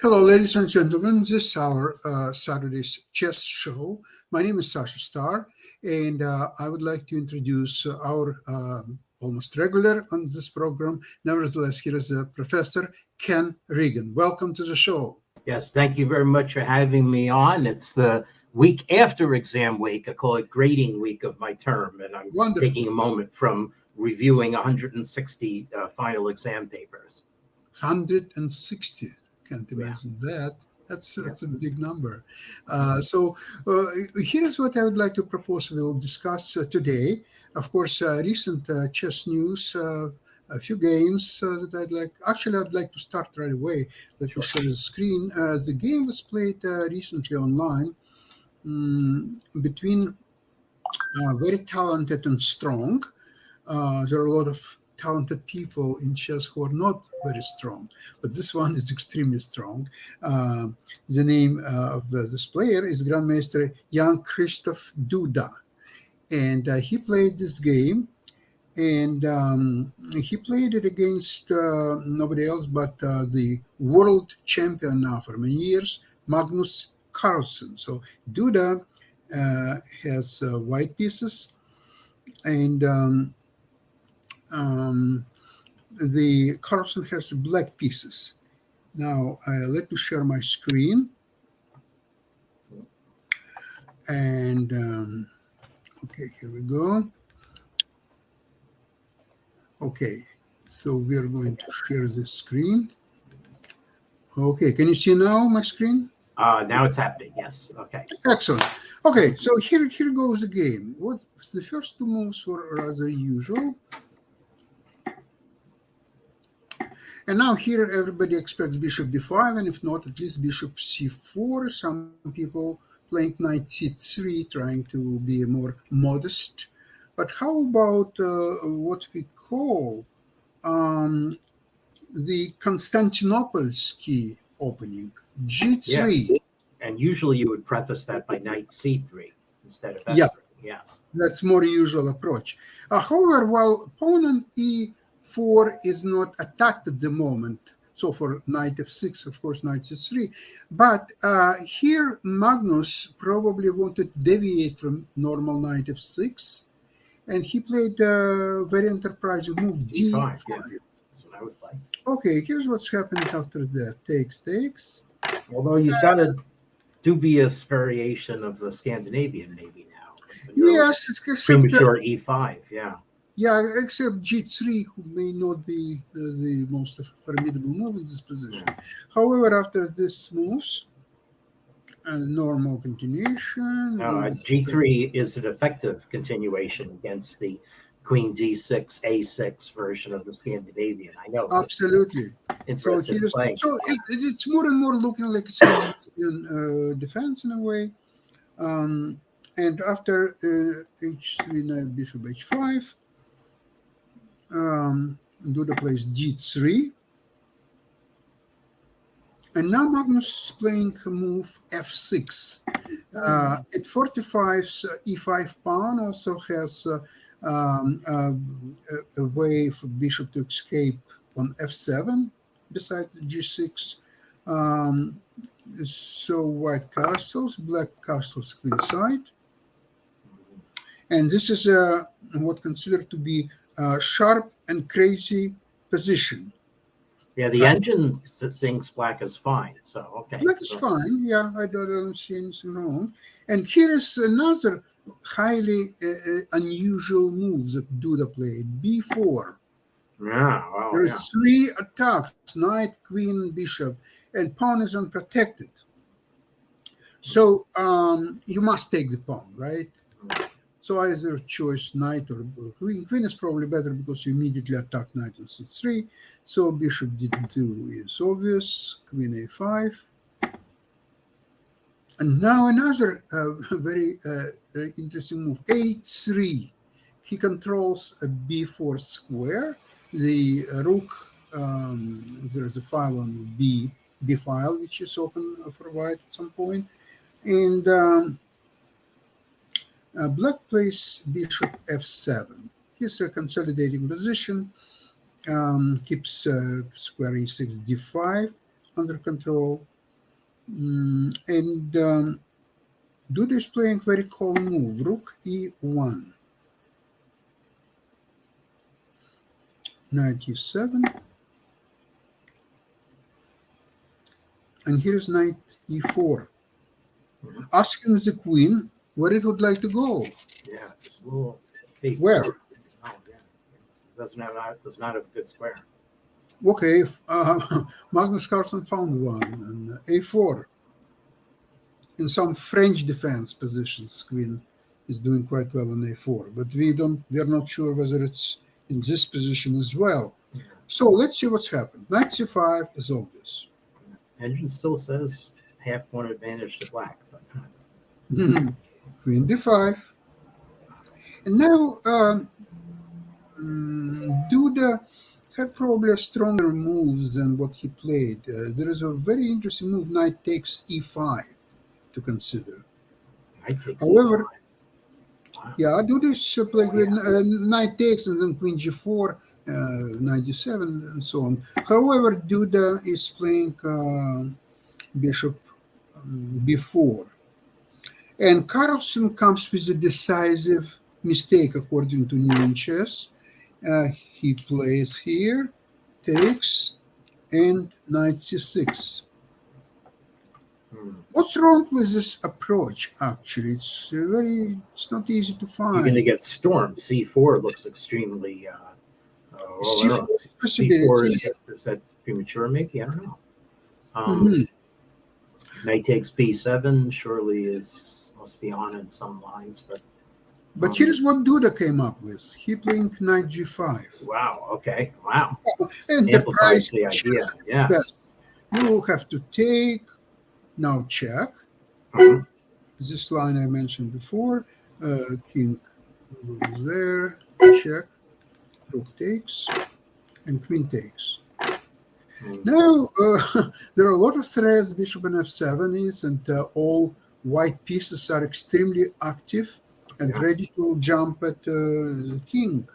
Hello, ladies and gentlemen. This is our Saturday's chess show. My name is Sasha Starr, and I would like to introduce our almost regular on this program. Nevertheless, here is Professor Ken Regan. Welcome to the show. Yes, thank you very much for having me on. It's the week after exam week. I call it grading week of my term, and I'm Wonderful. taking a moment from reviewing 160 final exam papers. 160. Can't imagine that. That's a big number. So here's what I would like to propose. We'll discuss today. Of course, recent chess news. A few games that I'd like. Actually, I'd like to start right away. Let me share the screen. The game was played recently online between very talented and strong. There are a lot of talented people in chess who are not very strong, but this one is extremely strong. The name of this player is Grandmaster Jan Christoph Duda, and he played this game, and he played it against nobody else but the world champion now for many years, Magnus Carlsen. So Duda has white pieces, and the Carlsen has black pieces. Now, let me share my screen. And, okay, here we go. Okay, so we are going to share this screen. Okay, can you see now my screen? Now it's happening, yes. Okay. Excellent. Okay, so here goes the game. What the first two moves were rather usual. And now here everybody expects bishop b5, and if not, at least bishop c4. Some people playing knight c3, trying to be more modest. But how about what we call the Constantinople's opening, g3? Yeah. And usually you would preface that by knight c3 instead of f3. Yeah, yes. That's more usual approach. However, while pawn on e4 is not attacked at the moment, so for knight f6, of course, knight c3, but here Magnus probably wanted to deviate from normal knight f6, and he played a very enterprising move, d5. Yeah. That's what I would play. Okay, here's what's happening after that. Takes. Although you've got a dubious variation of the Scandinavian maybe now. Yes, it's premature e5, yeah. Yeah, except g3, who may not be the most formidable move in this position. However, after this moves, a normal continuation. G3 is an effective continuation against the Queen d6, a6 version of the Scandinavian. I know. Absolutely. So it's more and more looking like a Scandinavian defense in a way. And after h3, knight, bishop h5, Duda plays d3. And now Magnus is playing a move f6. It fortifies e5 pawn, also has a way for bishop to escape on f7 besides g6. So white castles, black castles queenside. And this is what considered to be a sharp and crazy position. Yeah, the engine thinks black is fine, so okay. Black is fine, yeah, I don't see anything wrong. And here is another highly unusual move that Duda played, b4. Yeah, wow, There's 3 attacks, knight, queen, bishop, and pawn is unprotected. So you must take the pawn, right? So either choice knight or queen. Queen is probably better because you immediately attack knight on c3. So bishop d2 is obvious. Queen a5. And now another very interesting move, a3. He controls a b4 square. The rook, there's a file on b file, which is open for white at some point. And black plays bishop f7. He's a consolidating position, keeps square e6, d5 under control. And Duda is playing very calm move. Rook e1, knight e7, and here is knight e4, Mhm. asking the queen where it would like to go. Yeah, it's a little A4. Where? Oh, yeah. Does not have a good square. Okay, Magnus Carlsen found one, and a4. In some French defense positions, queen is doing quite well on a4, but we are not sure whether it's in this position as well. Yeah. So let's see what's happened. Knight c5 is obvious. Engine still says half point advantage to black. But, Queen d5. And now Duda had probably a stronger moves than what he played. There is a very interesting move, knight takes e5, to consider. knight takes E5. However, Wow. yeah, Duda is playing Oh, with yeah. knight takes and then queen g4, knight g7, and so on. However, Duda is playing bishop b4. And Carlsen comes with a decisive mistake, according to New in Chess. He plays here, takes, and knight c6. Hmm. What's wrong with this approach? Actually, it's not easy to You're going to find. get stormed. C4 looks extremely. Well, I don't know. C4 C4 possibility. is that premature? Maybe I don't know. Mhm. Knight takes B7 surely is must be on in some lines, but But um, here's what Duda came up with. He playing knight g5. wow. Okay. Wow. Enterprise Amplifies the idea. is Yes. best. You have to take, now check. Mhm. This line I mentioned before. King goes there, check, rook takes, and queen takes. Mm. Now, there are a lot of threats. Bishop and f7 is, and all white pieces are extremely active and Yeah. ready to jump at the king.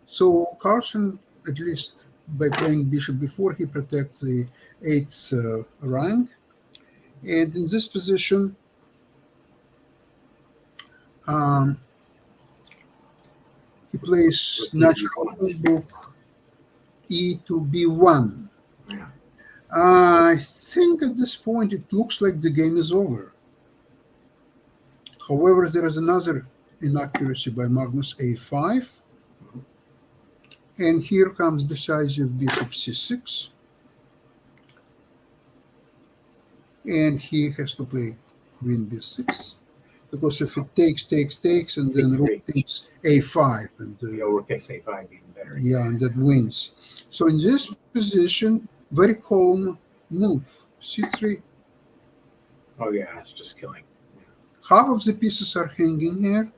So Carlsen, at least by playing bishop before, he protects the eighth rank. And in this position, um, he plays Rook natural E1. move rook e to b1. Yeah. I think at this point it looks like the game is over. However, there is another inaccuracy by Magnus a5, Mhm. and here comes decisive bishop c6, and he has to play queen b6 because if it takes, and then rook C3. takes a5, and Yeah, rook takes A5 even better. yeah, and that wins. So in this position, very calm move, c3. Oh yeah, it's just killing. Half of the pieces are hanging here,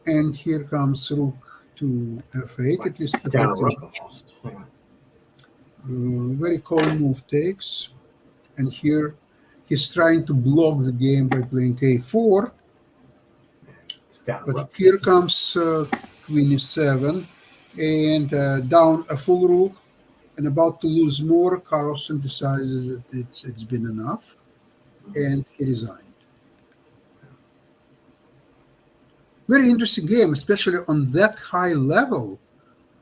and here comes rook to f8, Like at least down a protecting. rook almost. Yeah. Very calm move takes, and here he's trying to block the game by playing a4, It's down a but rook. here comes queen e7, and down a full rook, and about to lose more. Carlsen decides that it's been enough, Mhm. and he resigned. Very interesting game, especially on that high level.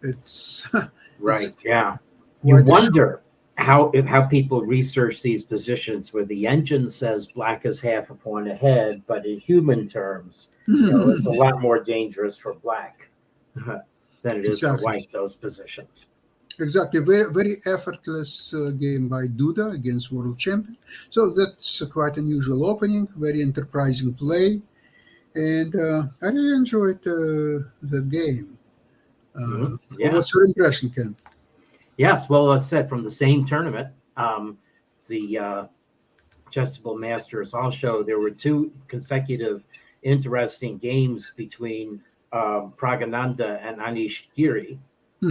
It's it's Right. Yeah. You quite a shock. wonder how people research these positions where the engine says black is half a point ahead, but in human terms, it's a lot more dangerous for black than it is for Exactly. white. Those positions. Exactly, very effortless game by Duda against world champion. So that's a quite unusual opening, very enterprising play, and I really enjoyed that game. Yeah. What's your impression, Ken? Yes. Well, as said from the same tournament, the Chessable Masters also there were two consecutive interesting games between Pragananda and Anish Giri.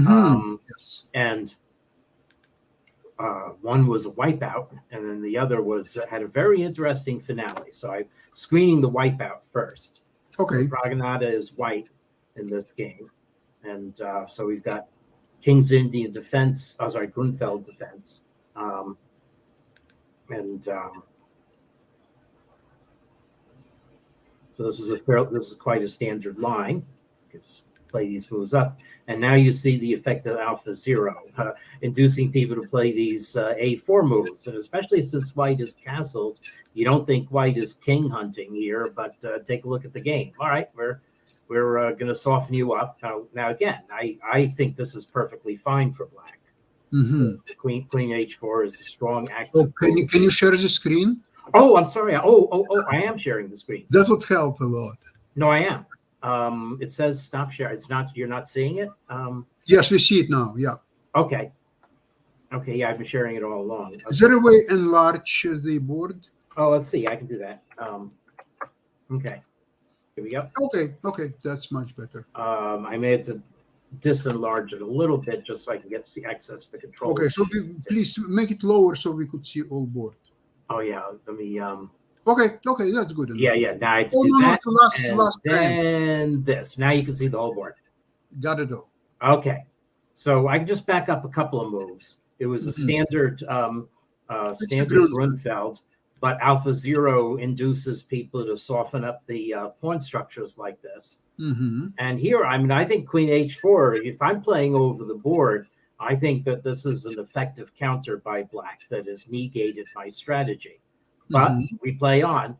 Um, Yes. and one was a wipeout, and then the other was had a very interesting finale. So I'm screening the wipeout first. So Okay. Praganada is white in this game, and so we've got King's Indian defense. Oh, sorry, Grunfeld defense. Um, And so this is quite a standard line. You can just play these moves up, and now you see the effect of alpha zero, inducing people to play these a4 moves, and especially since white is castled, you don't think white is king hunting here, but take a look at the game. All right, we're going to soften you up now. Again, I think this is perfectly fine for black. Mm-hmm. The queen h4 is a strong So active. can you share the screen? Oh, I'm sorry. I am sharing the screen. That would help a lot. No, I am. It says stop share. It's not. You're not seeing it. Yes, we see it now. Yeah. Okay. Okay. Yeah, I've been sharing it all along. Okay. Is there a way to enlarge the board? Oh, let's see. I can do that. Okay. Here we go. Okay, that's much better. I may have to disenlarge it a little bit just so I can get access to control. Okay, so please make it lower so we could see all board. Oh yeah. Let me. Okay, that's good enough. Yeah. Now I Oh do no, that. the last And this. Now you can see the whole board. Got it all. Okay. So I can just back up a couple of moves. It was a standard Grunfeld, but alpha zero induces people to soften up the pawn structures like this. Mm-hmm. And here, I mean, I think queen h4, if I'm playing over the board, I think that this is an effective counter by black that has negated my strategy. But we play on.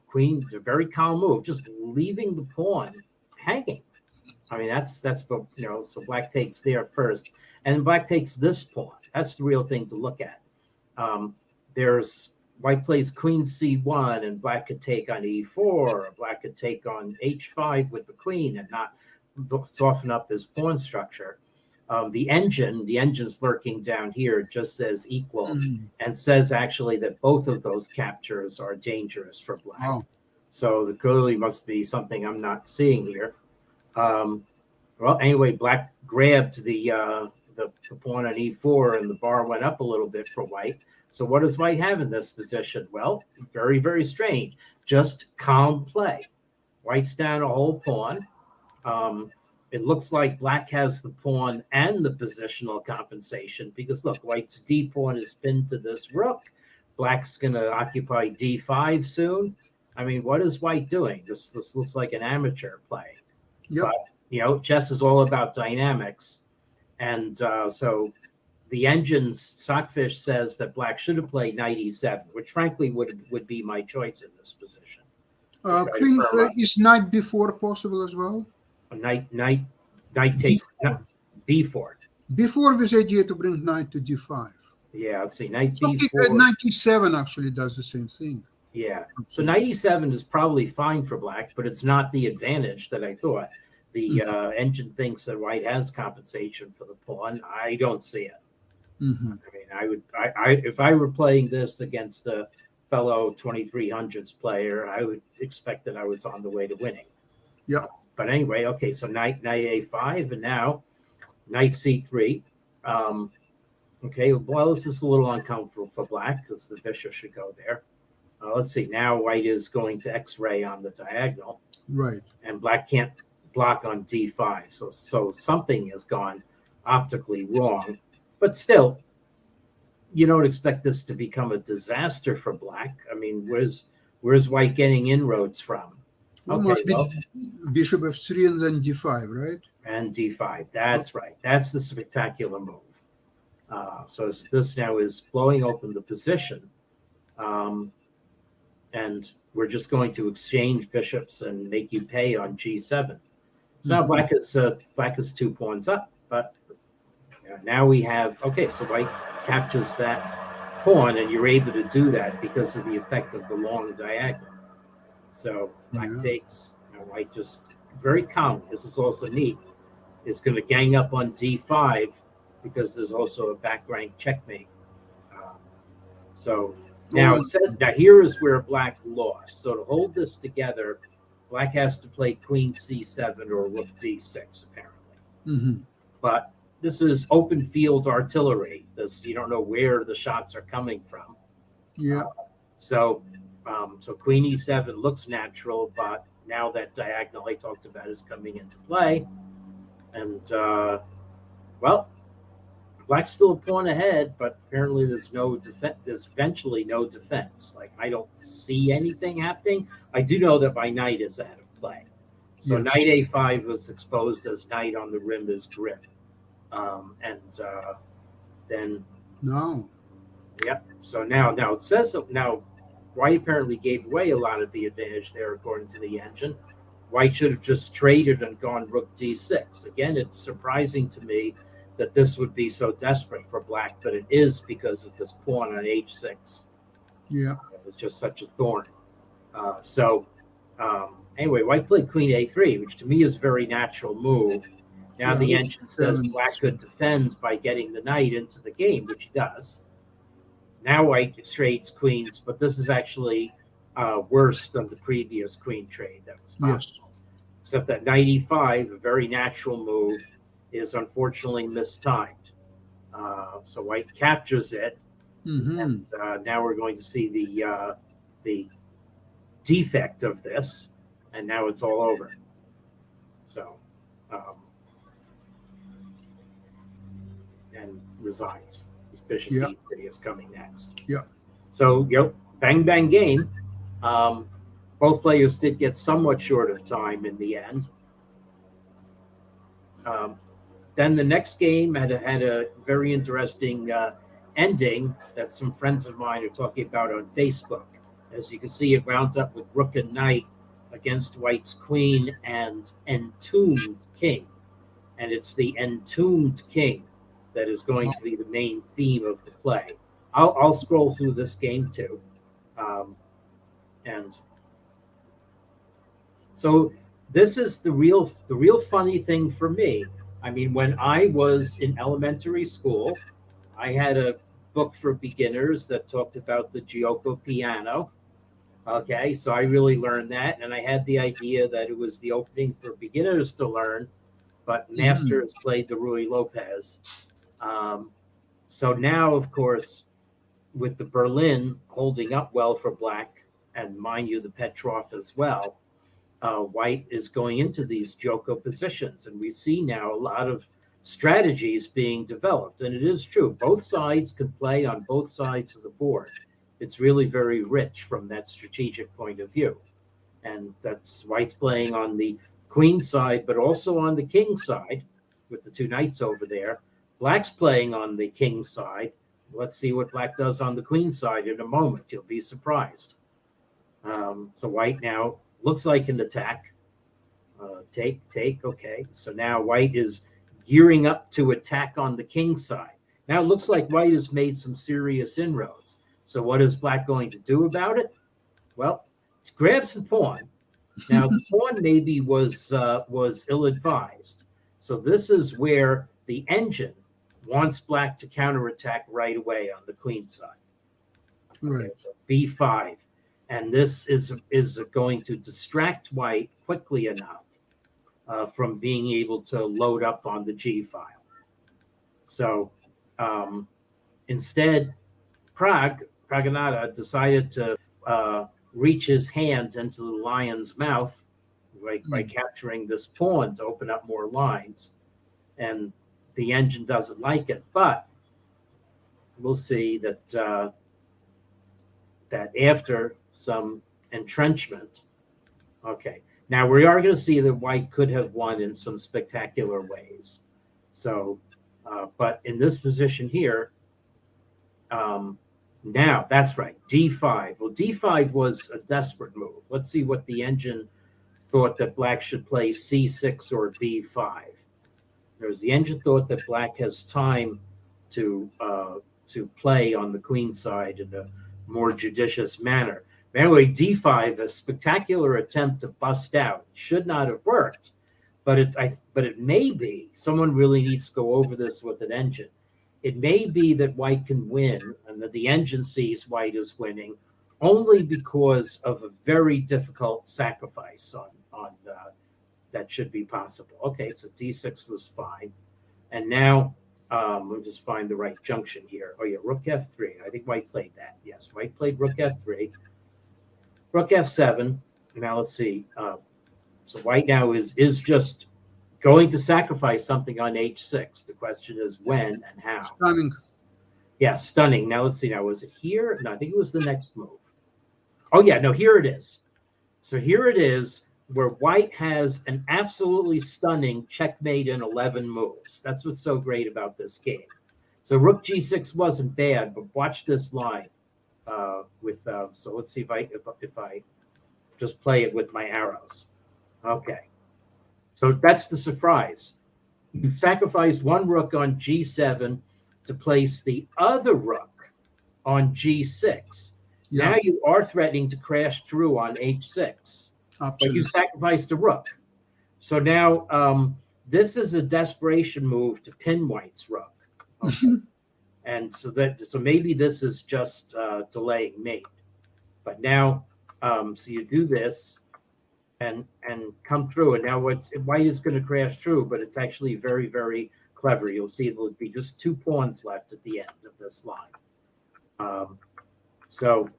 Queen, a very calm move, just leaving the pawn hanging. I mean, that's so black takes there first, and black takes this pawn. That's the real thing to look at. There's white plays queen c1, and black could take on e4, or black could take on h5 with the queen and not soften up his pawn structure. The engine's lurking down here, just says equal, and says actually that both of those captures are dangerous for black. Oh. So there clearly must be something I'm not seeing here. Well, anyway, black grabbed the pawn on e4, and the bar went up a little bit for white. So what does white have in this position? Well, very, very strange. Just calm play. White's down a whole pawn. It looks like black has the pawn and the positional compensation because, look, white's d pawn is pinned to this rook. Black's going to occupy d5 soon. I mean, what is white doing? This looks like an amateur play. Yep. But, chess is all about dynamics. And so the engine's Stockfish says that black should have played knight e7, which frankly would be my choice in this position. Queen is knight b4 possible as well? Knight takes b4. Before this idea to bring knight to d5. Yeah, let's see. Knight b4. Knight e7 actually does the same thing. Yeah. So knight e7 is probably fine for black, but it's not the advantage that I thought. The engine thinks that white has compensation for the pawn. I don't see it. I mean, if I were playing this against a fellow 2300s player, I would expect that I was on the way to winning. Yeah. But anyway, okay, so knight a5, and now knight c3. Okay, well, this is a little uncomfortable for black because the bishop should go there. Let's see, now white is going to x-ray on the diagonal. Right. And black can't block on d5. So something has gone optically wrong. But still, you don't expect this to become a disaster for black. I mean, where's white getting inroads from? Well, must be bishop f3 and then d5, right? And d5. That's right. That's the spectacular move. So this now is blowing open the position. And we're just going to exchange bishops and make you pay on g7. So now black is 2 pawns up, but now we have, okay, so white captures that pawn, and you're able to do that because of the effect of the long diagonal. So black takes, white just very calm. This is also neat. Is going to gang up on d5 because there's also a back rank checkmate. So now it says, now here is where black lost. So to hold this together, black has to play queen c7 or rook d6 apparently. But this is open field artillery. You don't know where the shots are coming from. Yeah. So queen e7 looks natural, but now that diagonal I talked about is coming into play, and well, Black's still a pawn ahead, but apparently there's no defense. There's eventually no defense. Like I don't see anything happening. I do know that my knight is out of play. So Yes. knight a5 was exposed as knight on the rim is grip, and then No. yep. So now it says now White apparently gave away a lot of the advantage there, according to the engine. White should have just traded and gone rook d6. Again, it's surprising to me that this would be so desperate for Black, but it is because of this pawn on h6. Yeah. It was just such a thorn. Anyway, White played queen a3, which to me is a very natural move. Now Yeah, the rook engine says seven Black is- could defend by getting the knight into the game, which he does. Now White trades queens, but this is actually worse than the previous queen trade that was possible. Yes. Except that knight e5, a very natural move, is unfortunately mistimed. So White captures it, Mm-hmm. and now we're going to see the defect of this, and now it's all over. So, and resigns. His bishop Yeah. e3 is coming next. Yeah. So, bang bang game. Both players did get somewhat short of time in the end. Then the next game had a very interesting ending that some friends of mine are talking about on Facebook. As you can see, it rounds up with rook and knight against White's queen and entombed king. And it's the entombed king that is going to be the main theme of the play. I'll scroll through this game too. And so this is the real funny thing for me. I mean, when I was in elementary school, I had a book for beginners that talked about the Giuoco piano. Okay, so I really learned that, and I had the idea that it was the opening for beginners to learn, but masters played the Ruy Lopez. So now, of course, with the Berlin holding up well for Black, and mind you, the Petrov as well, White is going into these Giuoco positions, and we see now a lot of strategies being developed. And it is true, both sides can play on both sides of the board. It's really very rich from that strategic point of view. And that's White's playing on the queen side, but also on the king side with the two knights over there. Black's playing on the king side. Let's see what Black does on the queen side in a moment. You'll be surprised. So White now looks like an attack. Take. Okay. So now White is gearing up to attack on the king side. Now it looks like White has made some serious inroads. So what is Black going to do about it? Well, it grabs the pawn. Now the pawn maybe was ill-advised. So this is where the engine wants Black to counterattack right away on the queen side. Right. So b5. And this is going to distract White quickly enough from being able to load up on the G file. So instead, Praganata decided to reach his hand into the lion's mouth by capturing this pawn to open up more lines. And the engine doesn't like it, but we'll see that that after some entrenchment, okay, now we are going to see that White could have won in some spectacular ways. So, but in this position here, now that's right, d5. Well, d5 was a desperate move. Let's see what the engine thought that Black should play c6 or b5. There's the engine thought that Black has time to play on the queen side in a more judicious manner. Anyway, d5, a spectacular attempt to bust out, should not have worked, but it may be. Someone really needs to go over this with an engine. It may be that White can win, and that the engine sees White as winning, only because of a very difficult sacrifice on that should be possible. Okay, so d6 was fine, and now we'll just find the right junction here. Oh yeah, rook f3. I think White played that. Yes, White played rook f3. Rook f7. Now let's see. So White now is just going to sacrifice something on h6. The question is when and how. Stunning. Yeah, stunning. Now let's see. Now was it here? No, I think it was the next move. Oh yeah, no, here it is. So here it is, where white has an absolutely stunning checkmate in 11 moves. That's what's so great about this game. So rook g6 wasn't bad, but watch this line. So let's see if I just play it with my arrows. Okay. So that's the surprise. You sacrifice one rook on g7 to place the other rook on g6. Yeah, Now you are threatening to crash through on h6, but absolutely. you sacrificed a rook. So now this is a desperation move to pin white's rook. Okay. And so maybe this is just delaying mate. But now, so you do this and come through, and now white is going to crash through, but it's actually very, very clever. You'll see there'll be just 2 pawns left at the end of this line. So,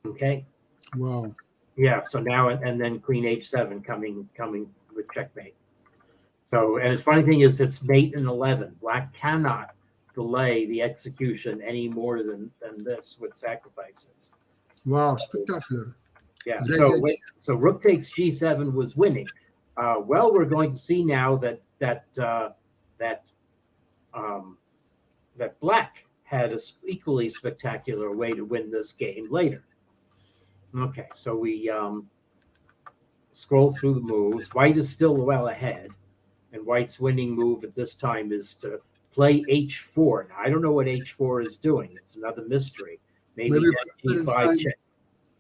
okay. Wow. Yeah, so now, and then queen h7 coming with checkmate. So, and the funny thing is, it's mate in 11. Black cannot delay the execution any more than this with sacrifices. Wow, spectacular. Yeah, Great so rook takes g7 was winning. Well, we're going to see now that black had an equally spectacular way to win this game later. Okay, so we scroll through the moves. White is still well ahead, and white's winning move at this time is to play h4. Now, I don't know what h4 is doing. It's another mystery. Maybe g5 check,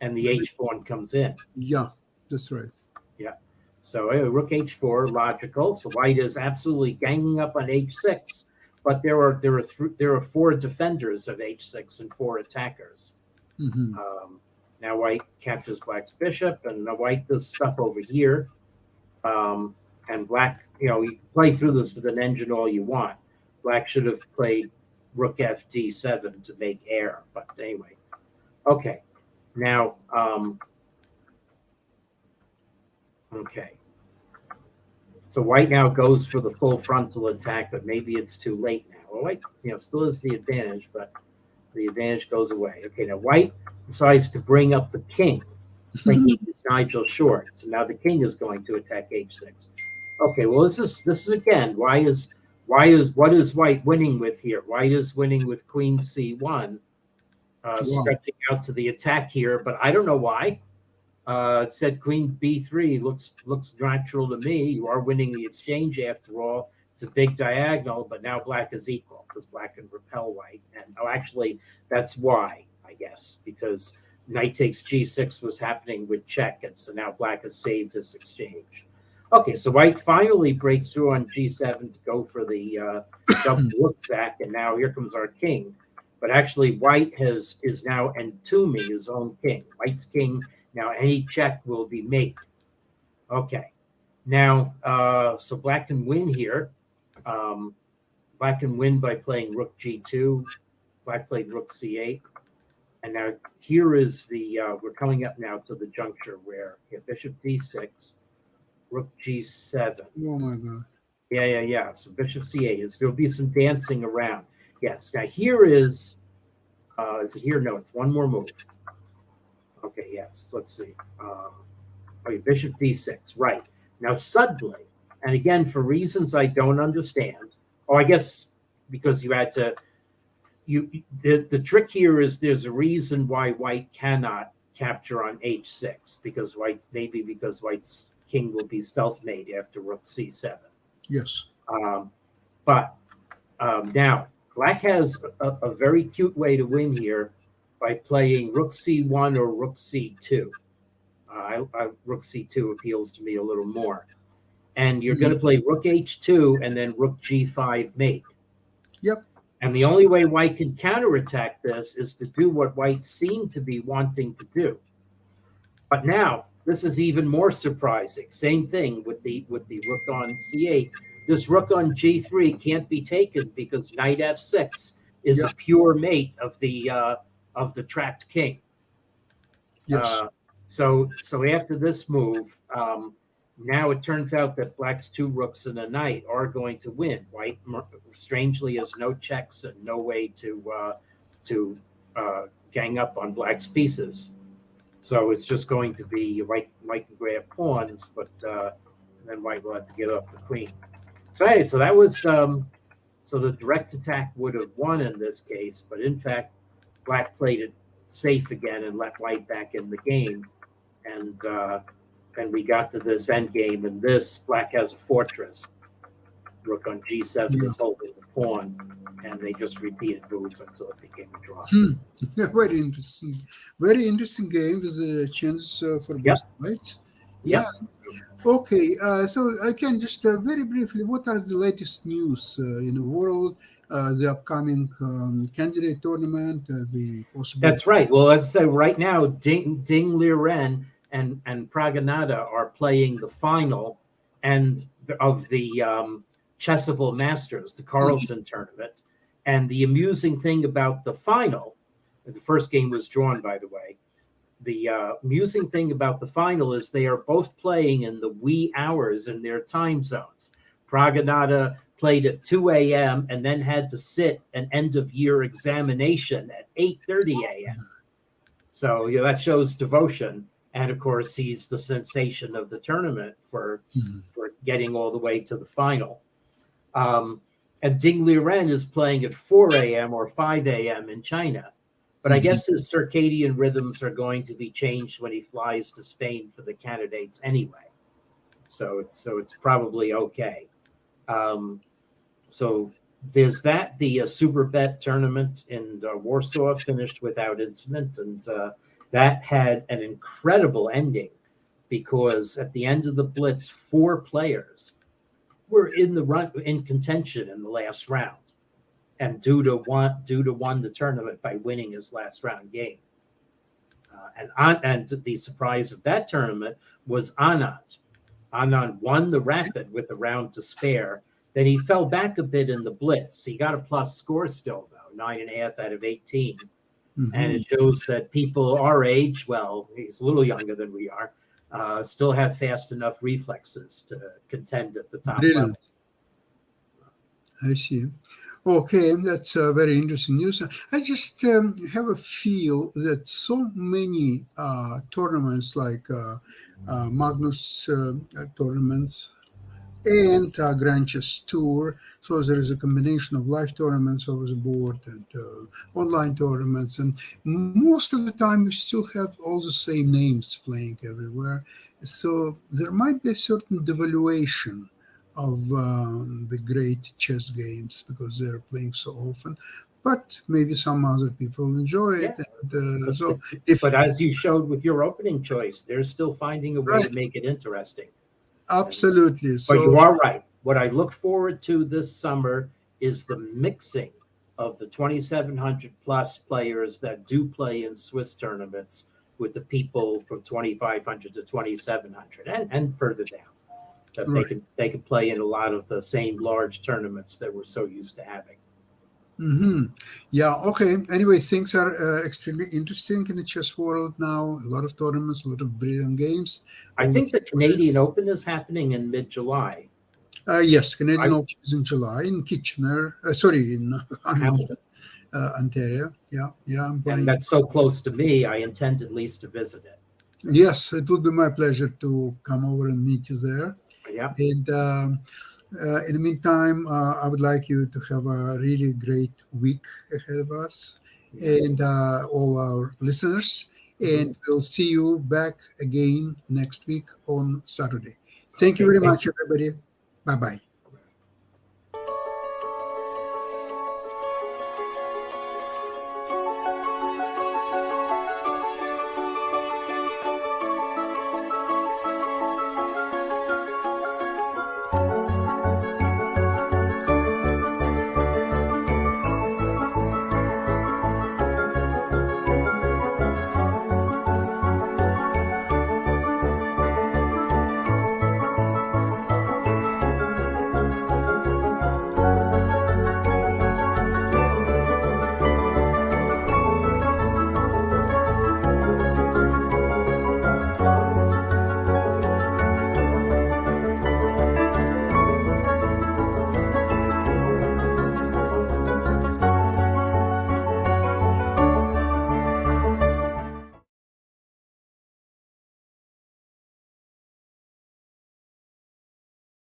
and the h pawn comes in. Yeah, that's right. Yeah. So rook h4, logical. So white is absolutely ganging up on h6, but there are 4 defenders of h6 and 4 attackers. Mm-hmm. Now white captures black's bishop, and now white does stuff over here. And black, you can play through this with an engine all you want. Black should have played rook fd7 to make heir, but anyway. Okay. Now, okay. So white now goes for the full frontal attack, but maybe it's too late now. Well, white, still has the advantage, but the advantage goes away. Okay, now white decides to bring up the king, thinking it's Nigel Short. So now the king is going to attack h6. Okay, well this is again, what is white winning with here? White is winning with queen c1, stretching out to the attack here, but I don't know why. It said queen b3 looks natural to me. You are winning the exchange after all. It's a big diagonal, but now black is equal because black can repel white. And actually, that's why, I guess, because knight takes g6 was happening with check, and so now black has saved his exchange. Okay, so white finally breaks through on g7 to go for the double rook sack, and now here comes our king. But actually, white is now entombing his own king. White's king, now any check will be made. Okay, now, so black can win here. Black can win by playing rook g2. Black played rook c8. And now here is we're coming up now to the juncture where bishop d6, rook g7. Oh my God. Yeah. So bishop c8. There'll be some dancing around. Yes. Now here is here? No, it's one more move. Okay, yes. Let's see. Bishop d6. Right. Now suddenly, and again, for reasons I don't understand, I guess because you had to, the trick here is there's a reason why white cannot capture on h6, because white's king will be self-made after rook c7. Yes. But now black has a very cute way to win here by playing rook c1 or rook c2. Rook c2 appeals to me a little more. And you're going to play rook h2 and then rook g5 mate. Yep. And the only way white can counterattack this is to do what white seemed to be wanting to do. But now this is even more surprising. Same thing with the rook on c8. This rook on g3 can't be taken because knight f6 is a pure mate of the trapped king. Yes. So after this move, Now it turns out that black's two rooks and a knight are going to win. White, strangely, has no checks and no way to gang up on black's pieces. So it's just going to be white can grab pawns, but then white will have to get up the queen. So hey, so that was so the direct attack would have won in this case, but in fact, black played it safe again and let white back in the game, and then we got to this end game, and this black has a fortress. Rook on g7 Yeah. is holding the pawn, and they just repeated moves until it became a draw. Yeah, very interesting. Very interesting game with the chance for both Yep. sides. Yep. Yeah. Okay. So I can just very briefly, what are the latest news in the world? The upcoming candidate tournament, the possible. That's right. Well, as I said, right now, Ding Liren and Praganata are playing the final and of the Chessable Masters, the Carlsen tournament. And the amusing thing about the final, the first game was drawn, by the way. The amusing thing about the final is they are both playing in the wee hours in their time zones. Praganata played at 2 a.m. and then had to sit an end of year examination at 8:30 a.m. So that shows devotion. And of course, he's the sensation of the tournament for getting all the way to the final. And Ding Liren is playing at 4 a.m. or 5 a.m. in China. But I guess his circadian rhythms are going to be changed when he flies to Spain for the candidates anyway. So it's probably okay. So there's that. The Super Bet tournament in Warsaw finished without incident, and that had an incredible ending because at the end of the Blitz, 4 players were in contention in the last round. And Duda won the tournament by winning his last round game. And the surprise of that tournament was Anand. Anand won the rapid with a round to spare. Then he fell back a bit in the Blitz. He got a plus score still, though, 9.5 out of 18. And it shows that people our age, well, he's a little younger than we are, still have fast enough reflexes to contend at the top level. I see. Okay, that's very interesting news. I just have a feel that so many tournaments like Magnus tournaments and Grand Chess Tour, so there is a combination of live tournaments over the board and online tournaments, and most of the time we still have all the same names playing everywhere. So there might be a certain devaluation of the great chess games because they're playing so often, but maybe some other people enjoy it. Yeah. And, but as you showed with your opening choice, they're still finding a way to make it interesting. Absolutely. But you are right. What I look forward to this summer is the mixing of the 2,700 plus players that do play in Swiss tournaments with the people from 2,500 to 2,700 and further down. That they can play in a lot of the same large tournaments that we're so used to having. Yeah, okay. Anyway, things are extremely interesting in the chess world now. A lot of tournaments, a lot of brilliant games. I think the Canadian Open is happening in mid-July. Yes, Canadian Open is in July in Kitchener. In Hamilton, Ontario. Yeah, I'm playing. And that's so close to me, I intend at least to visit it. So. Yes, it would be my pleasure to come over and meet you there. Yeah. And in the meantime, I would like you to have a really great week ahead of us and all our listeners. And we'll see you back again next week on Saturday. Thank you very much, everybody. Bye-bye.